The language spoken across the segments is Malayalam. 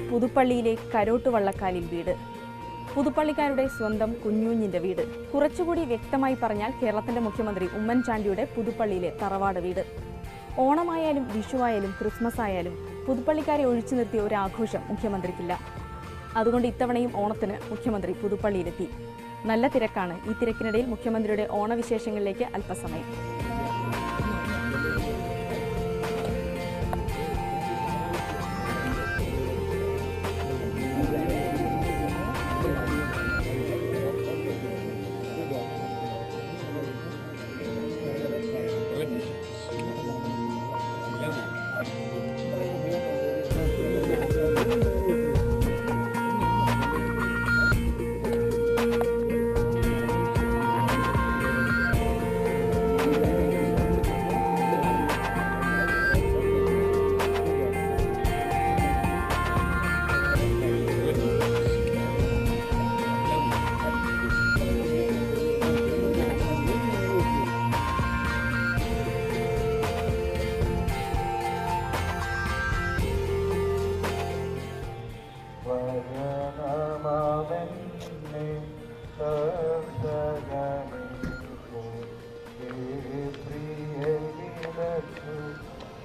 പുതുപ്പള്ളിയിലെ കരോട്ട് വള്ളക്കാലിൽ വീട്. പുതുപ്പള്ളിക്കാരുടെ സ്വന്തം കുഞ്ഞൂഞ്ഞിന്റെ വീട്. കുറച്ചുകൂടി വ്യക്തമായി പറഞ്ഞാൽ കേരളത്തിന്റെ മുഖ്യമന്ത്രി ഉമ്മൻചാണ്ടിയുടെ പുതുപ്പള്ളിയിലെ തറവാട് വീട്. ഓണമായാലും വിഷുവായാലും ക്രിസ്മസ് ആയാലും പുതുപ്പള്ളിക്കാരെ ഒഴിച്ചു നിർത്തിയ ഒരു ആഘോഷം മുഖ്യമന്ത്രിക്കില്ല. അതുകൊണ്ട് ഇത്തവണയും ഓണത്തിന് മുഖ്യമന്ത്രി പുതുപ്പള്ളിയിലെത്തി. നല്ല തിരക്കാണ്. ഈ തിരക്കിനിടയിൽ മുഖ്യമന്ത്രിയുടെ ഓണവിശേഷങ്ങളിലേക്ക് അല്പസമയം.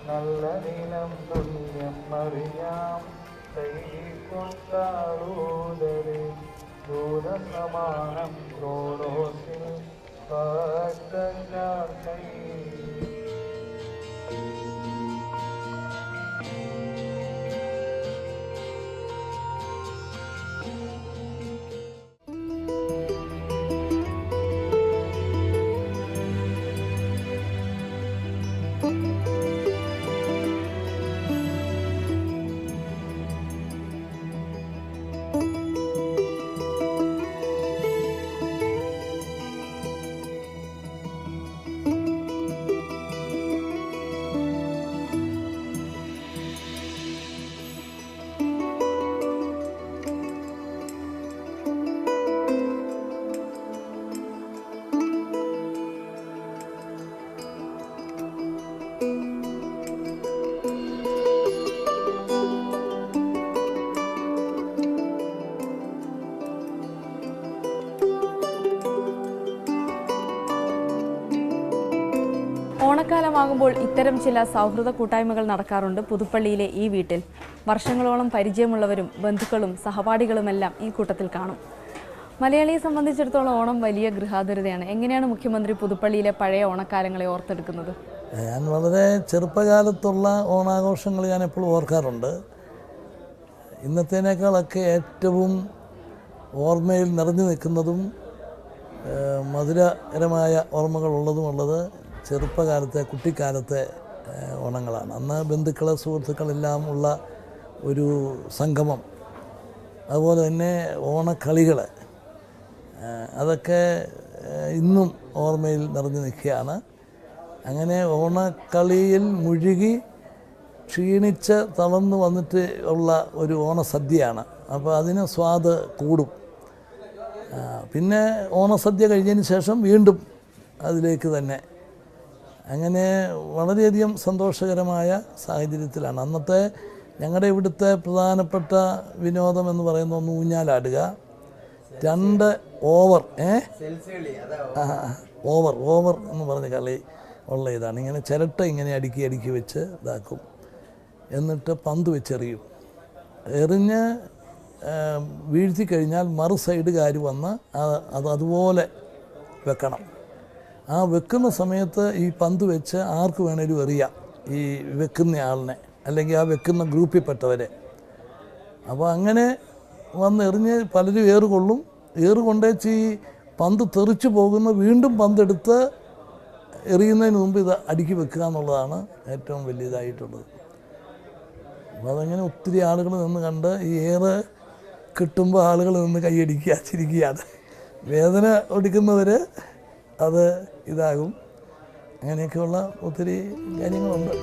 നല്ല ദിനം തുല്യം അറിയാം കൊണ്ടാളൂതരെ ദൂരസമാനം ക്രോഡോസിൽ ഓണക്കാലമാകുമ്പോൾ ഇത്തരം ചില സൗഹൃദ കൂട്ടായ്മകൾ നടക്കാറുണ്ട് പുതുപ്പള്ളിയിലെ ഈ വീട്ടിൽ. വർഷങ്ങളോളം പരിചയമുള്ളവരും ബന്ധുക്കളും സഹപാഠികളുമെല്ലാം ഈ കൂട്ടത്തിൽ കാണും. മലയാളിയെ സംബന്ധിച്ചിടത്തോളം ഓണം വലിയ ഗൃഹാതുരതയാണ്. എങ്ങനെയാണ് മുഖ്യമന്ത്രി പുതുപ്പള്ളിയിലെ പഴയ ഓണക്കാലങ്ങളെ ഓർത്തെടുക്കുന്നത്? ഞാൻ വളരെ ചെറുപ്പകാലത്തുള്ള ഓണാഘോഷങ്ങൾ ഞാൻ എപ്പോഴും ഓർക്കാറുണ്ട്. ഇന്നത്തേനേക്കാളൊക്കെ ഏറ്റവും ഓർമ്മയിൽ നിറഞ്ഞു നിൽക്കുന്നതും മധുരകരമായ ഓർമ്മകളുള്ളതുമുള്ളത് ചെറുപ്പകാലത്തെ കുട്ടിക്കാലത്തെ ഓണങ്ങളാണ്. അന്ന് ബന്ധുക്കൾ സുഹൃത്തുക്കളെല്ലാം ഉള്ള ഒരു സംഗമം, അതുപോലെ തന്നെ ഓണക്കളികൾ, അതൊക്കെ ഇന്നും ഓർമ്മയിൽ നിറഞ്ഞു നിൽക്കുകയാണ്. അങ്ങനെ ഓണക്കളിയിൽ മുഴുകി ക്ഷീണിച്ച് തളർന്നു വന്നിട്ട് ഉള്ള ഒരു ഓണസദ്യയാണ്. അപ്പോൾ അതിന് സ്വാദ് കൂടും. പിന്നെ ഓണസദ്യ കഴിഞ്ഞതിന് ശേഷം വീണ്ടും അതിലേക്ക് തന്നെ. അങ്ങനെ വളരെയധികം സന്തോഷകരമായ സാഹചര്യത്തിലാണ്. അന്നത്തെ ഞങ്ങളുടെ ഇവിടുത്തെ പ്രധാനപ്പെട്ട വിനോദം എന്ന് പറയുന്ന ഒന്ന് ഊഞ്ഞാലാടുക, 2 ഓവർ ഓവർ എന്ന് പറഞ്ഞ കളി ഉള്ള ഇതാണ്. ഇങ്ങനെ ചിരട്ട ഇങ്ങനെ അടുക്കി വെച്ച് ഇതാക്കും, എന്നിട്ട് പന്ത് വെച്ചെറിയും. എറിഞ്ഞ് വീഴ്ത്തി കഴിഞ്ഞാൽ മറു സൈഡുകാർ വന്ന് അതുപോലെ വെക്കണം. ആ വെക്കുന്ന സമയത്ത് ഈ പന്ത് വെച്ച് ആർക്ക് വേണേലും എറിയാം, ഈ വെക്കുന്ന ആളിനെ അല്ലെങ്കിൽ ആ വെക്കുന്ന ഗ്രൂപ്പിൽപ്പെട്ടവരെ. അപ്പോൾ അങ്ങനെ വന്ന് എറിഞ്ഞ് പലരും ഏറുകൊള്ളും. ഏറുകൊണ്ടേച്ച് ഈ പന്ത് തെറിച്ചു പോകുന്ന വീണ്ടും പന്തെടുത്ത് എറിയുന്നതിന് മുമ്പ് ഇത് അടുക്കി വെക്കുക എന്നുള്ളതാണ് ഏറ്റവും വലിയതായിട്ടുള്ളത്. അപ്പോൾ അതങ്ങനെ ഒത്തിരി ആളുകൾ നിന്ന് കണ്ട് ഈ ഏറ് കിട്ടുമ്പോൾ ആളുകൾ നിന്ന് കൈയടിക്കുക, ചിരിക്കുകയാണ്. വേദന ഒടുക്കുന്നവർ അത് ഇതാകും. അങ്ങനെയൊക്കെയുള്ള ഒത്തിരി കാര്യങ്ങളുണ്ട്.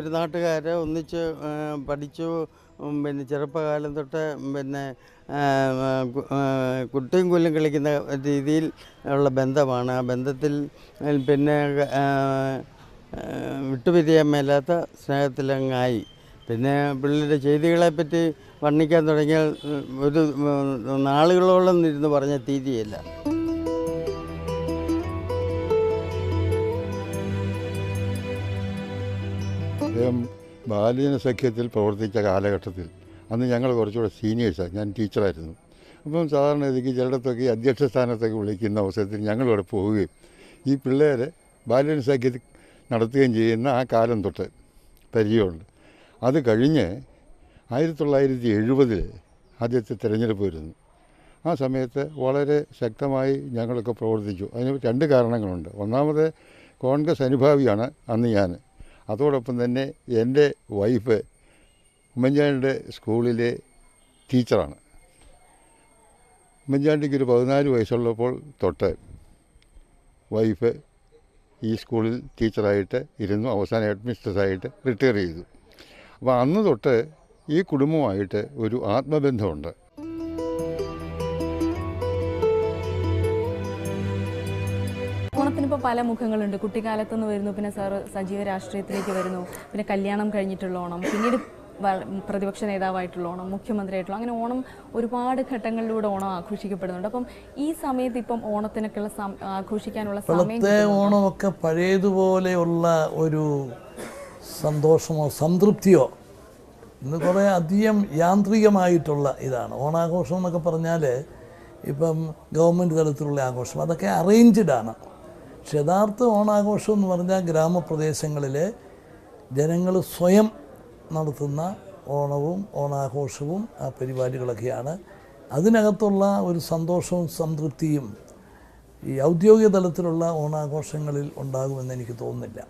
ഒരു നാട്ടുകാർ ഒന്നിച്ച് പഠിച്ചു. പിന്നെ ചെറുപ്പകാലം തൊട്ട് പിന്നെ കുട്ടിയും കൊല്ലും കളിക്കുന്ന രീതിയിൽ ഉള്ള ബന്ധമാണ്. ആ ബന്ധത്തിൽ പിന്നെ വിട്ടുപിരിയാൻ മേലാത്ത സ്നേഹത്തിലങ്ങായി. പിന്നെ പുള്ളിയുടെ ചെയ്തികളെപ്പറ്റി വർണ്ണിക്കാൻ തുടങ്ങിയാൽ ഒരു നാളുകളോളം ഇരുന്ന് പറഞ്ഞ തീരിയല്ല. അദ്ദേഹം ബാലജന സഖ്യത്തിൽ പ്രവർത്തിച്ച കാലഘട്ടത്തിൽ അന്ന് ഞങ്ങൾ കുറച്ചുകൂടെ സീനിയേഴ്സാണ്. ഞാൻ ടീച്ചറായിരുന്നു. അപ്പം സാധാരണ ഗതിക്ക് ചിലയിടത്തൊക്കെ അധ്യക്ഷ സ്ഥാനത്തൊക്കെ വിളിക്കുന്ന അവസരത്തിൽ ഞങ്ങളിവിടെ പോവുകയും ഈ പിള്ളേരെ ബാലജന സഖ്യത്തിൽ നടത്തുകയും ചെയ്യുന്ന ആ കാലം തൊട്ട് പരിചയമുണ്ട്. അത് കഴിഞ്ഞ് 1970 ആദ്യത്തെ തിരഞ്ഞെടുപ്പ് വരുന്നു. ആ സമയത്ത് വളരെ ശക്തമായി ഞങ്ങളൊക്കെ പ്രവർത്തിച്ചു. അതിന് 2 കാരണങ്ങളുണ്ട്. ഒന്നാമത് കോൺഗ്രസ് അനുഭാവിയാണ് അന്ന് ഞാൻ. അതോടൊപ്പം തന്നെ എൻ്റെ വൈഫ് ഉമ്മൻചാണ്ടിയുടെ സ്കൂളിലെ ടീച്ചറാണ്. ഉമ്മൻചാണ്ടിക്ക് ഒരു 14 വയസ്സുള്ളപ്പോൾ തൊട്ട് വൈഫ് ഈ സ്കൂളിൽ ടീച്ചറായിട്ട് ഇരുന്നു. അവസാനം ഹെഡ് മിസ്ട്രസ്സായിട്ട് റിട്ടയർ ചെയ്തു. അപ്പോൾ അന്ന് തൊട്ട് ഈ കുടുംബമായിട്ട് ഒരു ആത്മബന്ധമുണ്ട്. ഓണത്തിനിപ്പോൾ പല മുഖങ്ങളുണ്ട്. കുട്ടിക്കാലത്തുനിന്ന് വരുന്നു, പിന്നെ സാറ് സജീവ രാഷ്ട്രീയത്തിലേക്ക് വരുന്നു, പിന്നെ കല്യാണം കഴിഞ്ഞിട്ടുള്ള ഓണം, പിന്നീട് പ്രതിപക്ഷ നേതാവായിട്ടുള്ള ഓണം, മുഖ്യമന്ത്രിയായിട്ടുള്ള, അങ്ങനെ ഓണം ഒരുപാട് ഘട്ടങ്ങളിലൂടെ ഓണം ആഘോഷിക്കപ്പെടുന്നുണ്ട്. അപ്പം ഈ സമയത്ത് ഇപ്പം ഓണത്തിനൊക്കെയുള്ള ആഘോഷിക്കാനുള്ള സമയം ഓണമൊക്കെ പഴയതുപോലെയുള്ള ഒരു സന്തോഷമോ സംതൃപ്തിയോ ഇന്ന് കുറേ അധികം യാന്ത്രികമായിട്ടുള്ള ഇതാണ്. ഓണാഘോഷം എന്നൊക്കെ പറഞ്ഞാൽ ഇപ്പം ഗവൺമെൻറ് തലത്തിലുള്ള ആഘോഷം അതൊക്കെ അറേഞ്ച്ഡാണ്. പക്ഷെ യഥാർത്ഥ ഓണാഘോഷം എന്ന് പറഞ്ഞാൽ ഗ്രാമപ്രദേശങ്ങളിലെ ജനങ്ങൾ സ്വയം നടത്തുന്ന ഓണവും ഓണാഘോഷവും ആ പരിപാടികളൊക്കെയാണ്. അതിനകത്തുള്ള ഒരു സന്തോഷവും സംതൃപ്തിയും ഈ ഔദ്യോഗിക തലത്തിലുള്ള ഓണാഘോഷങ്ങളിൽ ഉണ്ടാകുമെന്ന് എനിക്ക് തോന്നുന്നില്ല.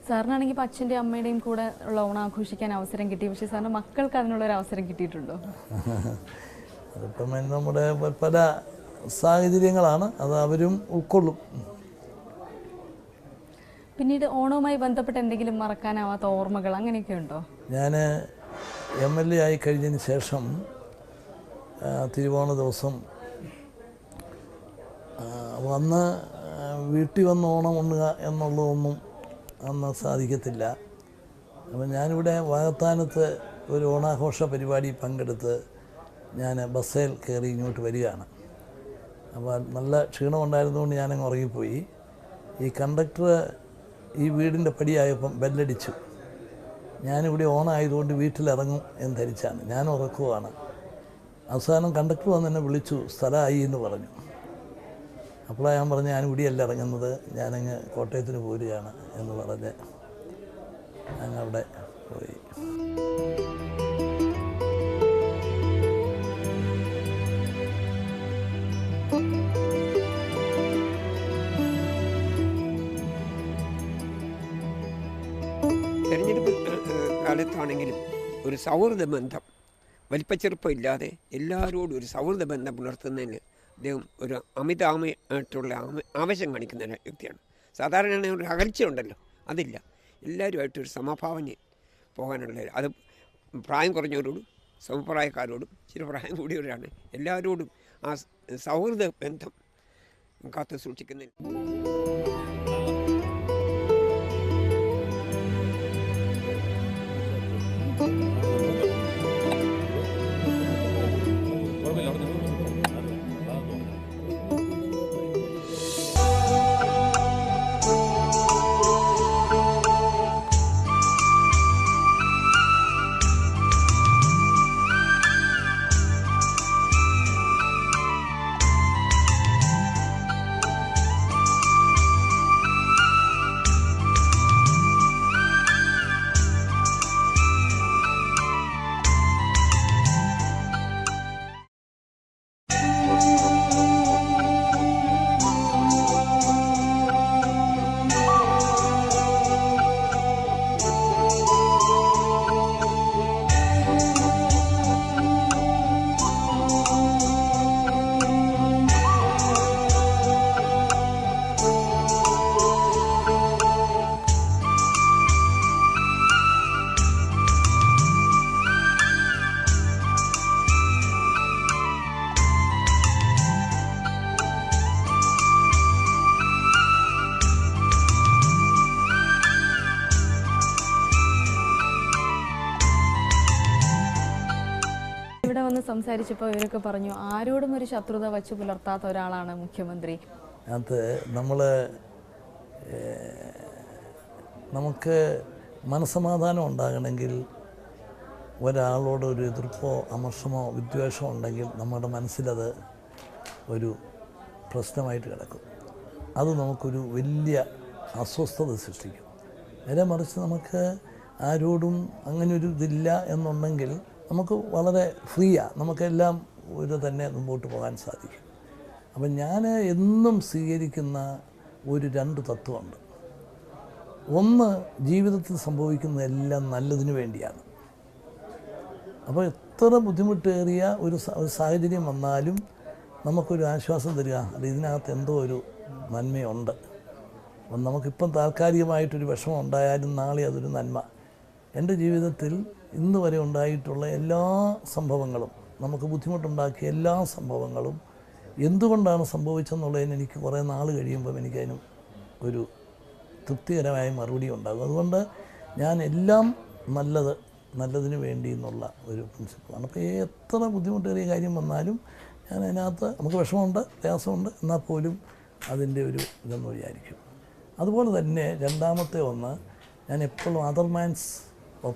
സാറിനാണെങ്കിൽ ഇപ്പോൾ അച്ഛൻ്റെയും അമ്മയുടെയും കൂടെ ഉള്ള ഓണം ആഘോഷിക്കാൻ അവസരം കിട്ടി. പക്ഷേ സാറിന് മക്കൾക്ക് അതിനുള്ളൊരു അവസരം കിട്ടിയിട്ടുണ്ടോ? അതിപ്പം നമ്മുടെ പല സാഹചര്യങ്ങളാണ്, അത് അവരും ഉൾക്കൊള്ളും. പിന്നീട് ഓണവുമായി ബന്ധപ്പെട്ട് എന്തെങ്കിലും മറക്കാനാവാത്ത ഓർമ്മകൾ അങ്ങനെയൊക്കെ ഉണ്ടോ? ഞാൻ MLA ആയി കഴിഞ്ഞതിന് ശേഷം തിരുവോണ ദിവസം വന്ന് വീട്ടിൽ വന്ന് ഓണം ഉണ്ണുക എന്നുള്ളതൊന്നും അന്ന് സാധിക്കത്തില്ല. അപ്പം ഞാനിവിടെ വാകത്താനത്ത് ഒരു ഓണാഘോഷ പരിപാടി പങ്കെടുത്ത് ഞാൻ ബസ്സിൽ കയറി ഇങ്ങോട്ട് വരികയാണ്. അപ്പോൾ നല്ല ക്ഷീണമുണ്ടായിരുന്നുകൊണ്ട് ഞാനങ്ങ് ഉറങ്ങിപ്പോയി. ഈ കണ്ടക്ടർ ഈ വീടിൻ്റെ പടിയായപ്പം ബെല്ലടിച്ചു. ഞാനിവിടെ ഓണായതുകൊണ്ട് വീട്ടിലിറങ്ങും എന്ന് ധരിച്ചാണ്. ഞാൻ ഉറക്കുവാണ്. അവസാനം കണ്ടക്ടർ വന്ന് എന്നെ വിളിച്ചു, സ്ഥലമായി എന്ന് പറഞ്ഞു. അപ്പോഴാണ് ഞാൻ പറഞ്ഞു, ഞാൻ ഇവിടെയല്ല ഇറങ്ങുന്നത്, ഞാനങ്ങ് കോട്ടയത്തിന് പോരുകയാണ് എന്ന് പറഞ്ഞ് അങ്ങവിടെ പോയി. തെരഞ്ഞെടുപ്പ് കാലത്താണെങ്കിലും ഒരു സൗഹൃദ ബന്ധം, വലിപ്പച്ചെറുപ്പമില്ലാതെ എല്ലാവരോടും ഒരു സൗഹൃദ ബന്ധം പുലർത്തുന്നതിന് അദ്ദേഹം ഒരു അമിതമായിട്ടുള്ള ആവശ്യം കാണിക്കുന്ന വ്യക്തിയാണ്. സാധാരണ ഒരു അകൽച്ചയുണ്ടല്ലോ, അതില്ല. എല്ലാവരുമായിട്ടൊരു സമഭാവന പോകാനുള്ള, അത് പ്രായം കുറഞ്ഞവരോടും സമപ്രായക്കാരോടും ചില പ്രായം കൂടിയവരാണ്, എല്ലാവരോടും ആ സൗഹൃദ ബന്ധം കാത്തു സൂക്ഷിക്കുന്നതിന്. സംസാരിച്ചപ്പോൾ ഇവരൊക്കെ പറഞ്ഞു ആരോടും ഒരു ശത്രുത വച്ച് പുലർത്താത്ത ഒരാളാണ് മുഖ്യമന്ത്രി. അത് നമുക്ക് മനസ്സമാധാനം ഉണ്ടാകണമെങ്കിൽ ഒരാളോട് ഒരു എതിർപ്പോ അമർഷമോ വിദ്വേഷമോ ഉണ്ടെങ്കിൽ നമ്മുടെ മനസ്സിലത് ഒരു പ്രശ്നമായിട്ട് കിടക്കും. അത് നമുക്കൊരു വലിയ അസ്വസ്ഥത സൃഷ്ടിക്കും. നേരെ മറിച്ച് നമുക്ക് ആരോടും അങ്ങനെയൊരു ഇതില്ല എന്നുണ്ടെങ്കിൽ നമുക്ക് വളരെ ഫ്രീയാണ്, നമുക്കെല്ലാം ഒരു തന്നെ മുമ്പോട്ട് പോകാൻ സാധിക്കും. അപ്പം ഞാൻ എന്നും സ്വീകരിക്കുന്ന ഒരു 2 തത്വമുണ്ട്. ഒന്ന്, ജീവിതത്തിൽ സംഭവിക്കുന്നതെല്ലാം നല്ലതിനു വേണ്ടിയാണ്. അപ്പോൾ എത്ര ബുദ്ധിമുട്ടേറിയ ഒരു സാഹചര്യം വന്നാലും നമുക്കൊരു ആശ്വാസം തരിക, അത് ഇതിനകത്ത് എന്തോ ഒരു നന്മയുണ്ട്. അപ്പം നമുക്കിപ്പം താൽക്കാലികമായിട്ടൊരു വിഷമം ഉണ്ടായാലും നാളെ അതൊരു നന്മ. എൻ്റെ ജീവിതത്തിൽ ഇന്ന് വരെ ഉണ്ടായിട്ടുള്ള എല്ലാ സംഭവങ്ങളും, നമുക്ക് ബുദ്ധിമുട്ടുണ്ടാക്കിയ എല്ലാ സംഭവങ്ങളും എന്തുകൊണ്ടാണ് സംഭവിച്ചെന്നുള്ളതിന് എനിക്ക് കുറേ നാൾ കഴിയുമ്പം എനിക്കതിനും ഒരു തൃപ്തികരമായ മറുപടി ഉണ്ടാകും. അതുകൊണ്ട് ഞാൻ എല്ലാം നല്ലതിന് വേണ്ടി എന്നുള്ള ഒരു പ്രിൻസിപ്പിളാണ്. അപ്പോൾ എത്ര ബുദ്ധിമുട്ടേറിയ കാര്യം വന്നാലും ഞാൻ അതിനകത്ത്, നമുക്ക് വിഷമമുണ്ട്, പ്രയാസമുണ്ട്, എന്നാൽ പോലും അതിൻ്റെ ഒരു ഇതെന്ന് വിചാരിക്കും. അതുപോലെ തന്നെ രണ്ടാമത്തെ ഒന്ന്, ഞാൻ എപ്പോഴും other man's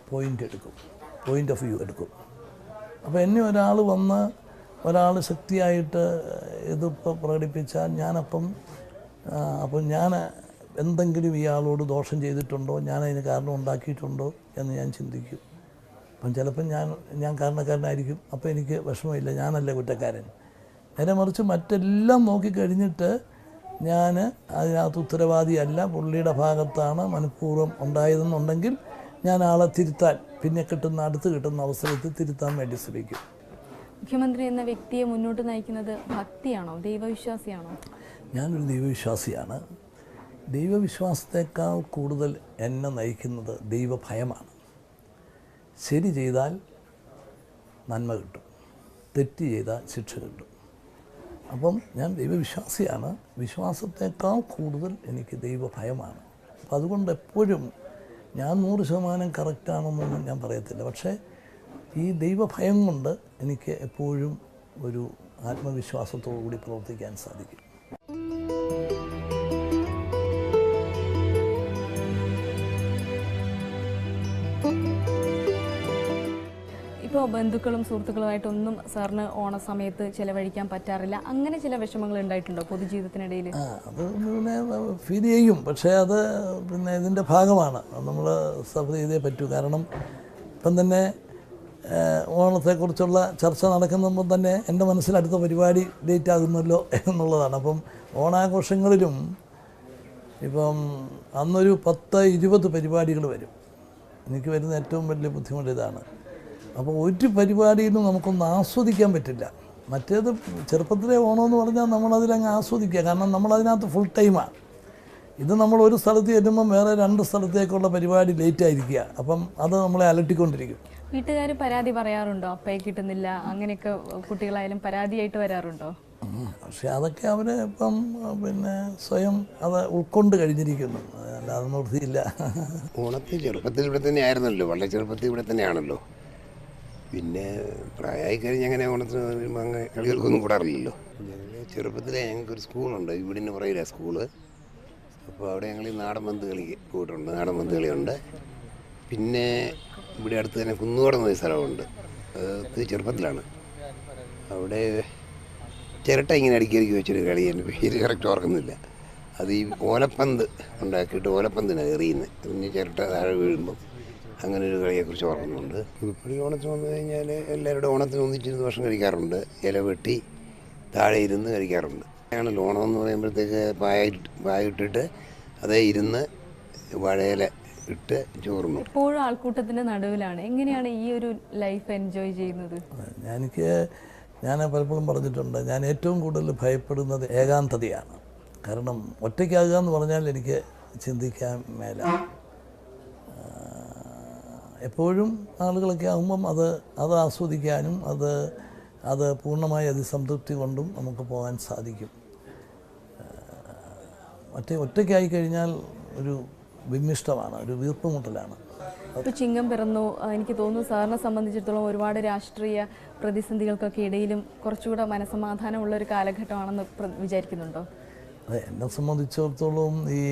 point of view എടുക്കും. അപ്പോൾ എന്നെ ഒരാൾ ശക്തിയായിട്ട് എതിർപ്പ് പ്രകടിപ്പിച്ചാൽ ഞാനപ്പം ഞാൻ എന്തെങ്കിലും ഇയാളോട് ദോഷം ചെയ്തിട്ടുണ്ടോ, ഞാനതിന് കാരണം ഉണ്ടാക്കിയിട്ടുണ്ടോ എന്ന് ഞാൻ ചിന്തിക്കും. അപ്പം ചിലപ്പം ഞാൻ കാരണക്കാരനായിരിക്കും, അപ്പോൾ എനിക്ക് വിഷമമില്ല, ഞാനല്ല കുറ്റക്കാരൻ. നേരെ മറിച്ച് മറ്റെല്ലാം നോക്കിക്കഴിഞ്ഞിട്ട് ഞാൻ അതിനകത്ത് ഉത്തരവാദിയല്ല, പുള്ളിയുടെ ഭാഗത്താണ് മനഃപൂർവ്വം ഉണ്ടായതെന്നുണ്ടെങ്കിൽ ഞാൻ ആളെ തിരുത്താൻ, പിന്നെ അടുത്ത് കിട്ടുന്ന അവസരത്തിൽ തിരുത്താൻ വേണ്ടി ശ്രമിക്കും. മുഖ്യമന്ത്രി എന്ന വ്യക്തിയെ മുന്നോട്ട് നയിക്കുന്നത് ഭക്തിയാണോ, ദൈവവിശ്വാസിയാണോ? ഞാനൊരു ദൈവവിശ്വാസിയാണ്. ദൈവവിശ്വാസത്തേക്കാൾ കൂടുതൽ എന്നെ നയിക്കുന്നത് ദൈവഭയമാണ്. ശരി ചെയ്താൽ നന്മ കിട്ടും, തെറ്റ് ചെയ്താൽ ശിക്ഷ കിട്ടും. അപ്പം ഞാൻ ദൈവവിശ്വാസിയാണ്. വിശ്വാസത്തേക്കാൾ കൂടുതൽ എനിക്ക് ദൈവഭയമാണ്. അപ്പം അതുകൊണ്ട് എപ്പോഴും ഞാൻ 100% കറക്റ്റാണെന്നൊന്നും ഞാൻ പറയത്തില്ല. പക്ഷേ ഈ ദൈവഭയം കൊണ്ട് എനിക്ക് എപ്പോഴും ഒരു ആത്മവിശ്വാസത്തോടു കൂടി പ്രവർത്തിക്കാൻ സാധിക്കും. ഇപ്പോൾ ബന്ധുക്കളും സുഹൃത്തുക്കളുമായിട്ടൊന്നും സാറിന് ഓണസമയത്ത് ചിലവഴിക്കാൻ പറ്റാറില്ല, അങ്ങനെ ചില വിഷമങ്ങൾ ഉണ്ടായിട്ടുണ്ടോ പൊതുജീവിതത്തിനിടയിൽ? അത് പിന്നെ ഫീൽ ചെയ്യും, പക്ഷേ അത് പിന്നെ ഇതിൻ്റെ ഭാഗമാണ്, നമ്മൾ സഫർ ചെയ്തേ പറ്റൂ. കാരണം ഇപ്പം തന്നെ ഓണത്തെക്കുറിച്ചുള്ള ചർച്ച നടക്കുമ്പോൾ തന്നെ എൻ്റെ മനസ്സിൽ അടുത്ത പരിപാടി ഡേറ്റ് ആകുന്നല്ലോ എന്നുള്ളതാണ്. അപ്പം ഓണാഘോഷങ്ങളിലും ഇപ്പം അന്നൊരു 10-20 പരിപാടികൾ വരും. എനിക്ക് വരുന്ന ഏറ്റവും വലിയ ബുദ്ധിമുട്ട് ഇതാണ്. അപ്പോൾ ഒരു പരിപാടിയിലും നമുക്കൊന്നും ആസ്വദിക്കാൻ പറ്റില്ല. മറ്റേത് ചെറുപ്പത്തിലെ ഓണമെന്ന് പറഞ്ഞാൽ നമ്മളതിലങ്ങ് ആസ്വദിക്കുക, കാരണം നമ്മളതിനകത്ത് ഫുൾ ടൈമാണ്. ഇത് നമ്മൾ ഒരു സ്ഥലത്ത് ചെല്ലുമ്പം വേറെ 2 സ്ഥലത്തേക്കുള്ള പരിപാടി ലേറ്റായിരിക്കുക. അപ്പം അത് നമ്മളെ അലട്ടിക്കൊണ്ടിരിക്കും. വീട്ടുകാർ പരാതി പറയാറുണ്ടോ? അപ്പയെ കിട്ടുന്നില്ല, അങ്ങനെയൊക്കെ കുട്ടികളായാലും പരാതിയായിട്ട് വരാറുണ്ടോ? പക്ഷെ അതൊക്കെ അവർ ഇപ്പം പിന്നെ സ്വയം അത് ഉൾക്കൊണ്ട് കഴിഞ്ഞിരിക്കുന്നു, അല്ലാതെ നിർത്തിയില്ല. ഓണത്തിൽ ചെറുപ്പത്തിൽ ഇവിടെ തന്നെ ആയിരുന്നല്ലോ, വളരെ ചെറുപ്പത്തിൽ ഇവിടെ തന്നെയാണല്ലോ. പിന്നെ പ്രായമായി കഴിഞ്ഞ് അങ്ങനെ ഓണത്തിന് അങ്ങനെ കളികൾക്കൊന്നും കൂടാറില്ലല്ലോ. ഞങ്ങൾ ചെറുപ്പത്തിലെ ഞങ്ങൾക്കൊരു സ്കൂളുണ്ട്, ഇവിടിന് പുറകിലെ സ്കൂള്. അപ്പോൾ അവിടെ ഞങ്ങൾ നാടൻ പന്ത് കളി പോയിട്ടുണ്ട്, നാടൻ പന്ത് കളിയുണ്ട്. പിന്നെ ഇവിടെ അടുത്ത് തന്നെ കുന്നുകോടം എന്നൊരു സ്ഥലമുണ്ട്, അത് ചെറുപ്പത്തിലാണ്. അവിടെ ചിരട്ട ഇങ്ങനെ അടുക്കി വെച്ചൊരു കളി, എൻ്റെ പേര് കറക്റ്റ് ഓർക്കുന്നില്ല. അത് ഈ ഓലപ്പന്ത് ഉണ്ടാക്കിയിട്ട് ഓലപ്പന്തിനാണ് എറിയുന്നത്, പിന്നെ ചിരട്ട താഴെ വീഴുമ്പം അങ്ങനെ ഒരു കളിയെക്കുറിച്ച് ഓർക്കുന്നുണ്ട്. പുതുപ്പള്ളി ഓണത്തിന് വന്നു കഴിഞ്ഞാൽ എല്ലാവരുടെ ഓണത്തിന് ഒന്നിച്ചിരുന്ന് ഭക്ഷണം കഴിക്കാറുണ്ട്, ഇല വെട്ടി താഴെ ഇരുന്ന് കഴിക്കാറുണ്ട്. ഞങ്ങൾ ഓണം എന്ന് പറയുമ്പോഴത്തേക്ക് പായിട്ടിട്ട് അതേ ഇരുന്ന് വാഴയില ഇട്ട് ചോറുന്നു. എപ്പോഴും ആൾക്കൂട്ടത്തിൻ്റെ നടുവിലാണ്. എങ്ങനെയാണ് ഈ ഒരു ലൈഫ് എൻജോയ് ചെയ്യുന്നത്? ഞാൻ പലപ്പോഴും പറഞ്ഞിട്ടുണ്ട്, ഞാൻ ഏറ്റവും കൂടുതൽ ഭയപ്പെടുന്നത് ഏകാന്തതയാണ്. കാരണം ഒറ്റയ്ക്കാകുക എന്ന് പറഞ്ഞാൽ എനിക്ക് ചിന്തിക്കാൻ മേല. എപ്പോഴും ആളുകളൊക്കെ ആകുമ്പം അത് ആസ്വദിക്കാനും അത് പൂർണ്ണമായ അതിസംതൃപ്തി കൊണ്ടും നമുക്ക് പോകാൻ സാധിക്കും. ഒറ്റയ്ക്കായി കഴിഞ്ഞാൽ ഒരു വിമ്മിഷ്ടമാണ്, ഒരു വീർപ്പുമുട്ടലാണ്. ഇപ്പോൾ ചിങ്ങം പിറന്നു, എനിക്ക് തോന്നുന്നു സാറിനെ സംബന്ധിച്ചിടത്തോളം ഒരുപാട് രാഷ്ട്രീയ പ്രതിസന്ധികൾക്കൊക്കെ ഇടയിലും കുറച്ചുകൂടെ മനസ്സമാധാനമുള്ള ഒരു കാലഘട്ടമാണെന്ന് വിചാരിക്കുന്നുണ്ടോ? അതെ, എന്നെ സംബന്ധിച്ചിടത്തോളം ഈ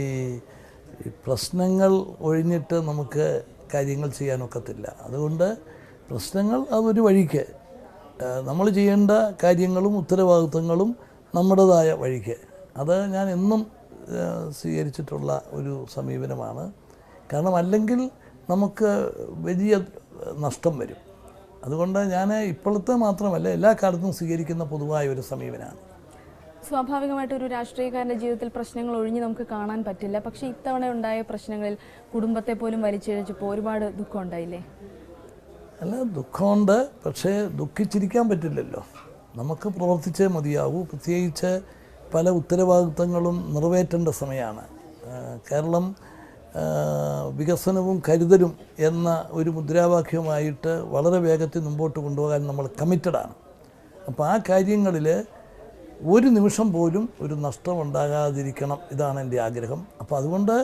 പ്രശ്നങ്ങൾ ഒഴിഞ്ഞിട്ട് നമുക്ക് കാര്യങ്ങൾ ചെയ്യാനൊക്കത്തില്ല. അതുകൊണ്ട് പ്രശ്നങ്ങൾ അതൊരു വഴിക്ക്, നമ്മൾ ചെയ്യേണ്ട കാര്യങ്ങളും ഉത്തരവാദിത്വങ്ങളും നമ്മുടേതായ വഴിക്ക്, അത് ഞാൻ എന്നും സ്വീകരിച്ചിട്ടുള്ള ഒരു സമീപനമാണ്. കാരണം അല്ലെങ്കിൽ നമുക്ക് വലിയ നഷ്ടം വരും. അതുകൊണ്ട് ഞാൻ ഇപ്പോഴത്തെ മാത്രമല്ല എല്ലാ കാലത്തും സ്വീകരിക്കുന്ന പൊതുവായ ഒരു സമീപനമാണ്. സ്വാഭാവികമായിട്ട് ഒരു രാഷ്ട്രീയക്കാരൻ്റെ ജീവിതത്തിൽ പ്രശ്നങ്ങൾ ഒഴിഞ്ഞ് നമുക്ക് കാണാൻ പറ്റില്ല. പക്ഷേ ഇത്തവണ ഉണ്ടായ പ്രശ്നങ്ങളിൽ കുടുംബത്തെ പോലും വലിച്ചിഴച്ചപ്പോൾ ഒരുപാട് ദുഃഖം ഉണ്ടായില്ലേ? അല്ല, ദുഃഖമുണ്ട്. പക്ഷേ ദുഃഖിച്ചിരിക്കാൻ പറ്റില്ലല്ലോ. നമുക്ക് പ്രവർത്തിച്ചേ മതിയാവൂ. പ്രത്യേകിച്ച് പല ഉത്തരവാദിത്തങ്ങളും നിറവേറ്റേണ്ട സമയമാണ്. കേരളം വികസനവും കരുതലും എന്ന ഒരു മുദ്രാവാക്യവുമായിട്ട് വളരെ വേഗത്തിൽ മുമ്പോട്ട് കൊണ്ടുപോകാൻ നമ്മൾ കമ്മിറ്റഡാണ്. അപ്പോൾ ആ കാര്യങ്ങളിൽ ഒരു നിമിഷം പോലും ഒരു നഷ്ടമുണ്ടാകാതിരിക്കണം, ഇതാണ് എൻ്റെ ആഗ്രഹം. അപ്പോൾ അതുകൊണ്ട്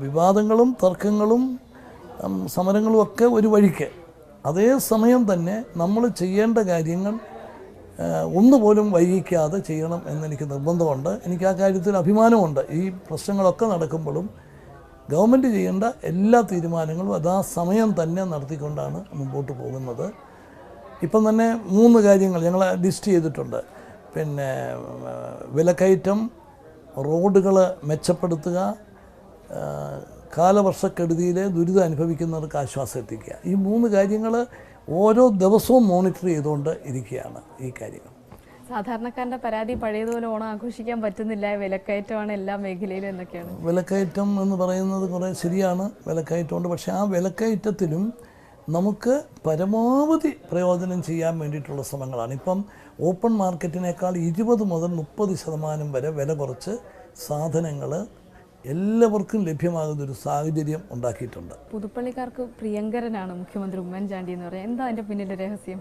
വിവാദങ്ങളും തർക്കങ്ങളും സമരങ്ങളും ഒക്കെ ഒരു വഴിക്ക്, അതേസമയം തന്നെ നമ്മൾ ചെയ്യേണ്ട കാര്യങ്ങൾ ഒന്നുപോലും വൈകിക്കാതെ ചെയ്യണം എന്നെനിക്ക് നിർബന്ധമുണ്ട്. എനിക്ക് ആ കാര്യത്തിൽ അഭിമാനമുണ്ട്. ഈ പ്രശ്നങ്ങളൊക്കെ നടക്കുമ്പോഴും ഗവൺമെൻറ് ചെയ്യേണ്ട എല്ലാ തീരുമാനങ്ങളും യഥാസമയം തന്നെ നടത്തിക്കൊണ്ടാണ് മുമ്പോട്ട് പോകുന്നത്. ഇപ്പം തന്നെ 3 കാര്യങ്ങൾ ഞങ്ങൾ ലിസ്റ്റ് ചെയ്തിട്ടുണ്ട്. പിന്നെ വിലക്കയറ്റം, റോഡുകൾ മെച്ചപ്പെടുത്തുക, കാലവർഷക്കെടുതിയിൽ ദുരിതം അനുഭവിക്കുന്നവർക്ക് ആശ്വാസം എത്തിക്കുക. ഈ 3 കാര്യങ്ങൾ ഓരോ ദിവസവും മോണിറ്റർ ചെയ്തുകൊണ്ട് ഇരിക്കുകയാണ് ഈ കാര്യങ്ങൾ. സാധാരണക്കാരൻ്റെ പരാതി പഴയതുപോലെ ഓണം ആഘോഷിക്കാൻ പറ്റുന്നില്ല, വിലക്കയറ്റമാണ് എല്ലാ മേഖലയിലും എന്നൊക്കെയാണ്. വിലക്കയറ്റം എന്ന് പറയുന്നത് കുറേ ശരിയാണ്, വിലക്കയറ്റമുണ്ട്. പക്ഷേ ആ വിലക്കയറ്റത്തിലും നമുക്ക് പരമാവധി പ്രയോജനം ചെയ്യാൻ വേണ്ടിയിട്ടുള്ള ശ്രമങ്ങളാണ്. ഇപ്പം ഓപ്പൺ മാർക്കറ്റിനേക്കാൾ 20 മുതൽ 30% വരെ വില കുറച്ച് സാധനങ്ങൾ എല്ലാവർക്കും ലഭ്യമാകുന്നൊരു സാഹചര്യം ഉണ്ടാക്കിയിട്ടുണ്ട്. പുതുപ്പള്ളിക്കാർക്ക് പ്രിയങ്കരനാണ് മുഖ്യമന്ത്രി ഉമ്മൻചാണ്ടി എന്ന് പറയാം. എന്താ അതിൻ്റെ പിന്നിലെ രഹസ്യം?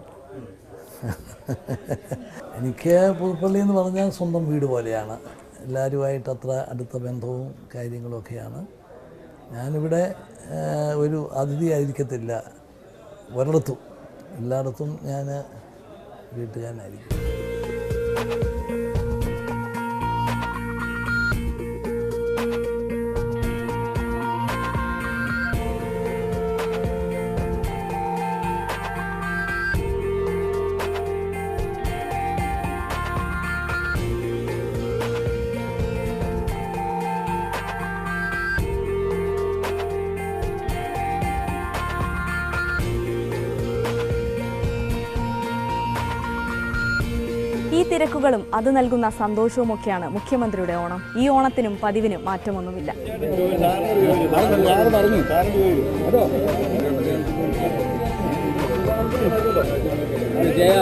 എനിക്ക് പുതുപ്പള്ളി എന്ന് പറഞ്ഞാൽ സ്വന്തം വീട് പോലെയാണ്. എല്ലാവരുമായിട്ട് അത്ര അടുത്ത ബന്ധവും കാര്യങ്ങളൊക്കെയാണ്. ഞാനിവിടെ ഒരു അതിഥിയായിരിക്കത്തില്ല, ഒരിടത്തും എല്ലായിടത്തും ഞാൻ വീട്ടുകാരനായിരിക്കും. ഈ തിരക്കുകളും അത് നൽകുന്ന സന്തോഷവുമൊക്കെയാണ് മുഖ്യമന്ത്രിയുടെ ഓണം. ഈ ഓണത്തിനും പതിവിനും മാറ്റമൊന്നുമില്ല. ജയ